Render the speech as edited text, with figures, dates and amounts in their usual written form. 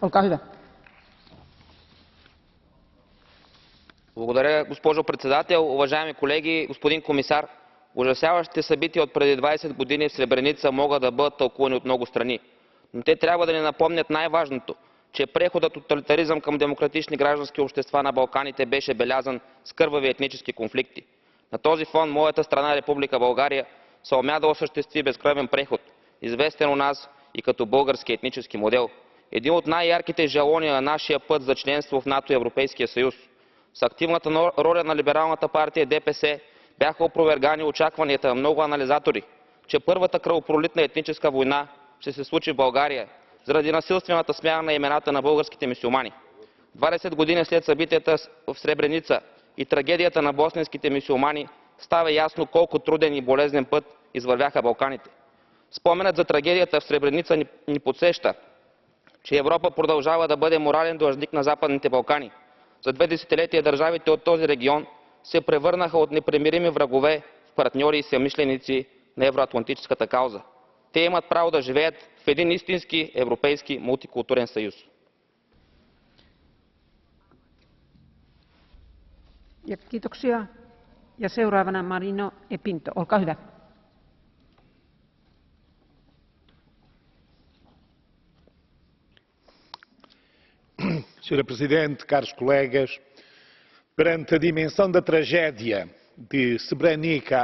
Olkaa hyvä. Благодаря, госпожо председател. Уважаеми колеги, господин комисар, ужасяващите събития от преди 20 години в Сребреница могат да бъдат тълкувани от много страни. Но те трябва да ни напомнят най-важното, че преходът от тоталитаризъм към демократични граждански общества на Балканите беше белязан с кървави етнически конфликти. На този фон моята страна Република България съумя да осъществи безкръвен преход, известен у нас и като български етнически модел. Един от най-ярките жалони на нашия път за членство в НАТО и Европейския съюз. С активната роля на либералната партия ДПС бяха опровергани очакванията на много анализатори, че първата кръвопролитна етническа война ще се случи в България заради насилствената смяна на имената на българските мюсюлмани. 20 години след събитията в Сребреница и трагедията на босненските мюсюлмани става ясно колко труден и болезнен път извървяха Балканите. Споменът за трагедията в Сребреница ни подсеща, че Европа продължава да бъде морален длъжник на Западните Балкани. За 2 десетилетия държавите от този регион се превърнаха от непримирими врагове в партньори и съмишленици на евроатлантическата кауза. Те имат право да живеят в един истински европейски мултикултурен съюз. Kiitoksia. Ja seuraavana Marino Epinto. Olkaa hyvä. Senhora Presidente, caros colegas, perante a dimensão da tragédia de Srebrenica